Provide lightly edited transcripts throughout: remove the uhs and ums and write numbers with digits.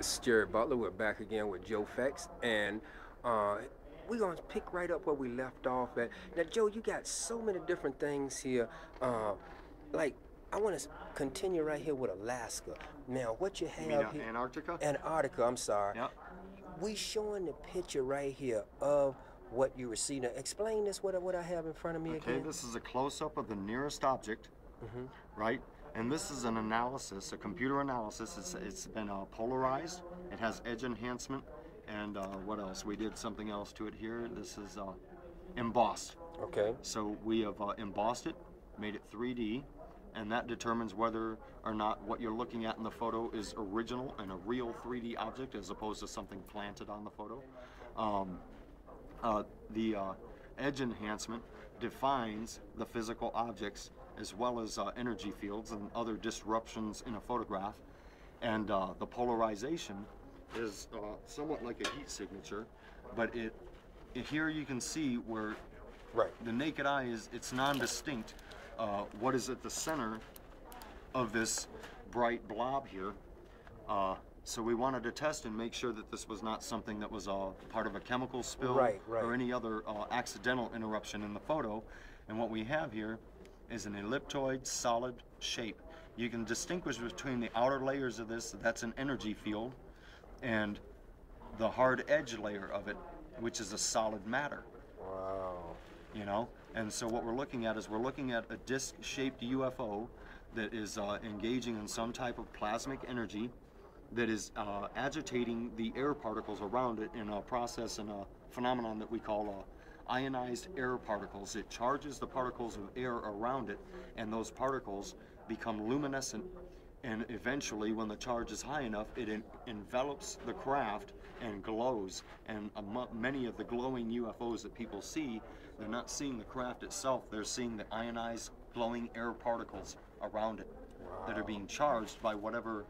It's Jerry Butler. We're back again with Joe FEX, and we're going to pick right up where we left off at. Now, Joe, you got so many different things here. Like, I want to continue right here with Alaska. Now, what you have mean, here... Antarctica? Antarctica, I'm sorry. Yep. We showing the picture right here of what you receive. Now, explain this, what I have in front of me again. Okay, this is a close-up of the nearest object, right? And this is an analysis, a computer analysis. It's been polarized. It has edge enhancement. And what else? We did something else to it here. This is embossed. Okay. So we have embossed it, made it 3D, and that determines whether or not what you're looking at in the photo is original and a real 3D object as opposed to something planted on the photo. The edge enhancement defines the physical objects as well as energy fields and other disruptions in a photograph. And the polarization is somewhat like a heat signature, but here you can see where the naked eye it's non-distinct. What is at the center of this bright blob here. So we wanted to test and make sure that this was not something that was part of a chemical spill or any other accidental interruption in the photo. And what we have here is an elliptoid solid shape. You can distinguish between the outer layers of this, that's an energy field, and the hard edge layer of it, which is a solid matter. Wow. You know, and so what we're looking at is we're looking at a disc-shaped UFO that is engaging in some type of plasmic energy that is agitating the air particles around it in a process and a phenomenon that we call ionized air particles. It charges the particles of air around it, and those particles become luminescent, and eventually when the charge is high enough, it envelops the craft and glows. And many of the glowing UFOs that people see, they're not seeing the craft itself, they're seeing the ionized glowing air particles around it that are being charged by whatever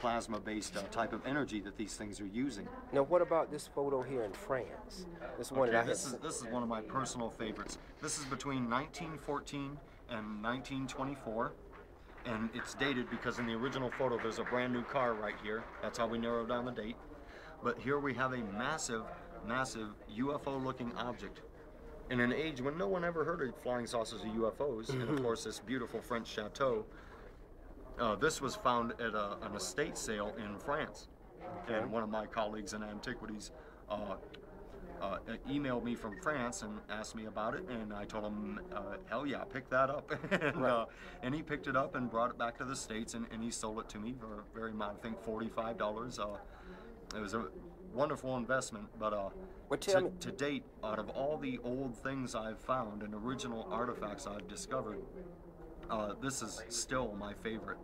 plasma-based type of energy that these things are using. Now, what about this photo here in France? This one this is one of my personal favorites. This is between 1914 and 1924, and it's dated because in the original photo there's a brand new car right here. That's how we narrowed down the date. But here we have a massive, massive UFO-looking object in an age when no one ever heard of flying saucers or UFOs, and of course this beautiful French chateau. This was found at an estate sale in France, and one of my colleagues in antiquities emailed me from France and asked me about it, and I told him, hell yeah, pick that up. And he picked it up and brought it back to the States, and he sold it to me for a very amount, I think $45. It was a wonderful investment, but to date, out of all the old things I've found and original artifacts I've discovered, this is still my favorite,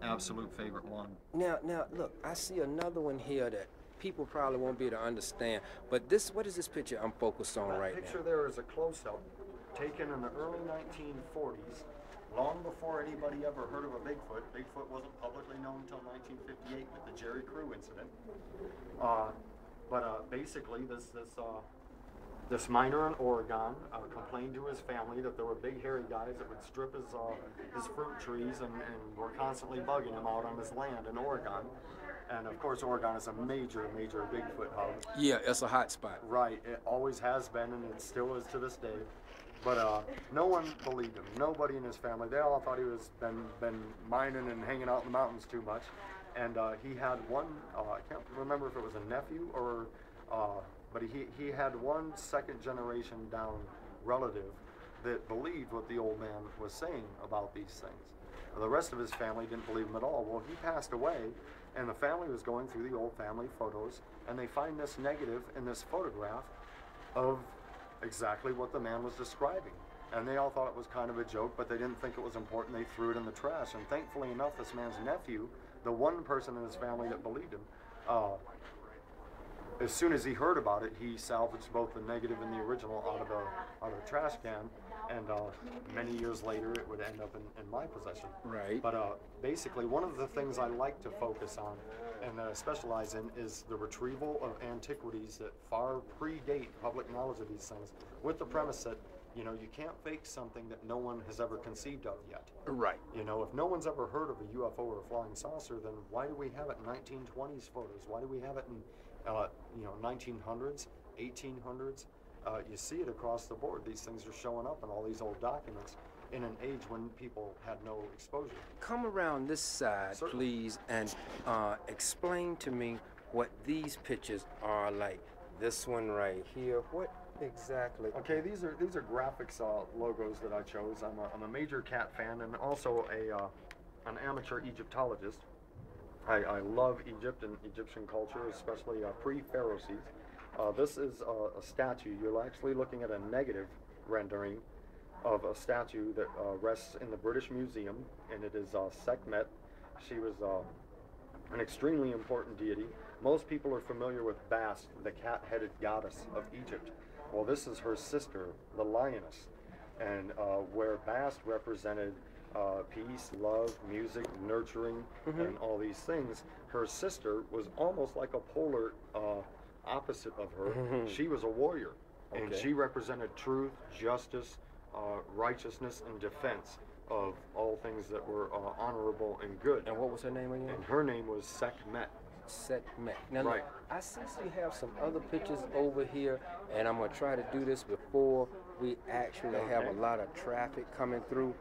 absolute favorite one. Now, look, I see another one here that people probably won't be able to understand, but this, what is this picture I'm focused on right now? The picture there is a close-up taken in the early 1940s, long before anybody ever heard of a Bigfoot. Bigfoot wasn't publicly known until 1958 with the Jerry Crew incident. Basically, this miner in Oregon complained to his family that there were big hairy guys that would strip his fruit trees and were constantly bugging him out on his land in Oregon. And of course, Oregon is a major, major Bigfoot hub. Yeah, it's a hot spot. Right, it always has been, and it still is to this day. But no one believed him. Nobody in his family. They all thought he was been mining and hanging out in the mountains too much. And he had one, I can't remember if it was a nephew or, but he had one second generation down relative that believed what the old man was saying about these things. The rest of his family didn't believe him at all. Well, he passed away, and the family was going through the old family photos, and they find this negative in this photograph of exactly what the man was describing. And they all thought it was kind of a joke, but they didn't think it was important. They threw it in the trash. And thankfully enough, this man's nephew, the one person in his family that believed him, as soon as he heard about it, he salvaged both the negative and the original out of the trash can, and many years later it would end up in my possession. Right. But basically, one of the things I like to focus on and that I specialize in is the retrieval of antiquities that far predate public knowledge of these things, with the premise that You know, you can't fake something that no one has ever conceived of yet. Right. You know, if no one's ever heard of a UFO or a flying saucer, then why do we have it in 1920s photos? Why do we have it in, you know, 1900s, 1800s? You see it across the board. These things are showing up in all these old documents in an age when people had no exposure. Come around this side, Certainly. please, and explain to me what these pictures are like. This one right here, what exactly? Okay, these are graphics logos that I chose. I'm a major cat fan and also an amateur Egyptologist. I love Egypt and Egyptian culture, especially pre-Pharaohs. This is a statue. You're actually looking at a negative rendering of a statue that rests in the British Museum, and it is Sekhmet. She was an extremely important deity. Most people are familiar with Bast, the cat-headed goddess of Egypt. Well, this is her sister, the lioness, and where Bast represented peace, love, music, nurturing, and all these things, her sister was almost like a polar opposite of her. She was a warrior, and she represented truth, justice, righteousness, and defense of all things that were honorable and good. And what was her name again? And her name was Sekhmet. Sekhmet. Now, Right. look, I see you have some other pictures over here, and I'm going to try to do this before we actually have a lot of traffic coming through.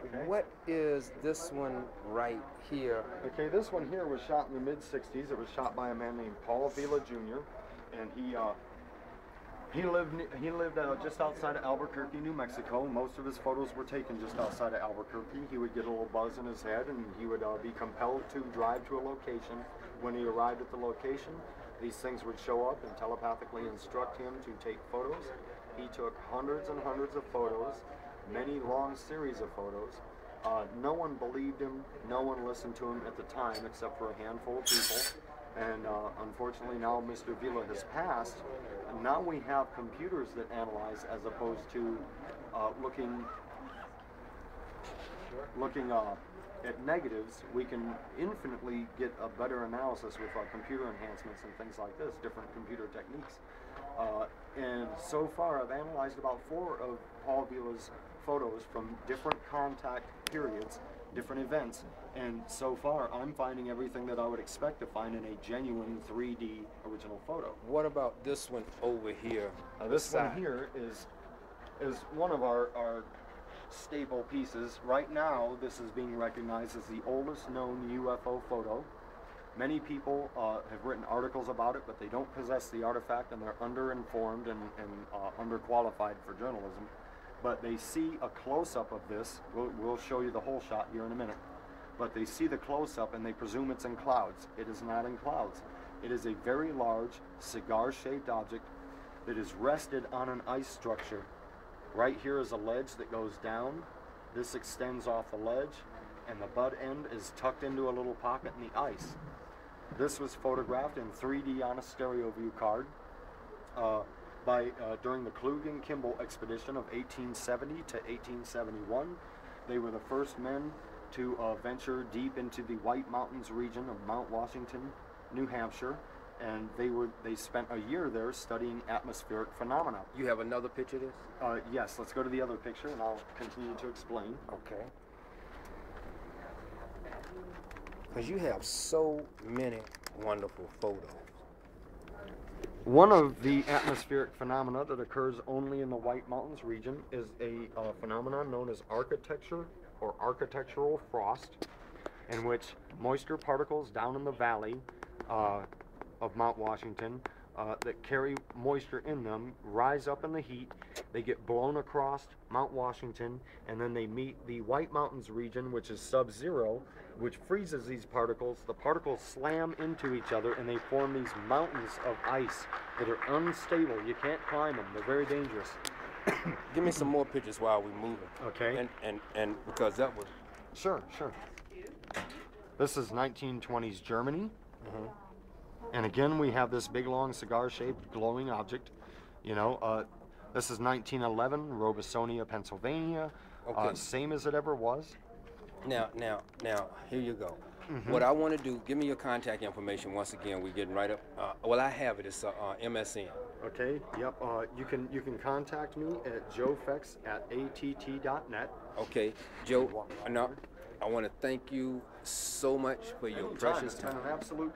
Okay. What is this one right here? Okay, this one here was shot in the mid-60s. It was shot by a man named Paul Villa Jr., and he lived just outside of Albuquerque, New Mexico. Most of his photos were taken just outside of Albuquerque. He would get a little buzz in his head, and he would be compelled to drive to a location. When he arrived at the location, these things would show up and telepathically instruct him to take photos. He took hundreds and hundreds of photos, many long series of photos. No one believed him, no one listened to him at the time except for a handful of people. And unfortunately now Mr. Villa has passed. And now we have computers that analyze as opposed to looking at negatives. We can infinitely get a better analysis with computer enhancements and things like this, different computer techniques. And so far I've analyzed about 4 of Paul Villa's photos from different contact periods, different events, and so far I'm finding everything that I would expect to find in a genuine 3D original photo. What about this one over here? This one here is one of our staple pieces. Right now this is being recognized as the oldest known UFO photo. Many people have written articles about it, but they don't possess the artifact, and they're underinformed and underqualified for journalism. But they see a close-up of this. We'll show you the whole shot here in a minute. But they see the close-up and they presume it's in clouds. It is not in clouds. It is a very large cigar-shaped object that is rested on an ice structure. Right here is a ledge that goes down. This extends off the ledge, and the butt end is tucked into a little pocket in the ice. This was photographed in 3D on a stereo view card during the Kluge-Kimball expedition of 1870 to 1871. They were the first men to venture deep into the White Mountains region of Mount Washington, New Hampshire, and they spent a year there studying atmospheric phenomena. You have another picture of this? Yes, let's go to the other picture and I'll continue to explain. Okay. Because you have so many wonderful photos. One of the atmospheric phenomena that occurs only in the White Mountains region is a phenomenon known as architecture or architectural frost, in which moisture particles down in the valley of Mount Washington that carry moisture in them rise up in the heat. They get blown across Mount Washington, and then they meet the White Mountains region, which is sub-zero, which freezes these particles. The particles slam into each other and they form these mountains of ice that are unstable. You can't climb them. They're very dangerous. Give me some more pictures while we're moving. Okay. And because that was... Sure. This is 1920s Germany. And again, we have this big, long, cigar-shaped, glowing object. You know, this is 1911, Robesonia, Pennsylvania. Okay. Same as it ever was. Now, here you go. What I want to do, give me your contact information once again. We're getting right up. Well, I have it. It's MSN. Okay. Yep. You can contact me at joefex@att.net. Okay, Joe. No, I want to thank you so much for your precious It's been time. an absolute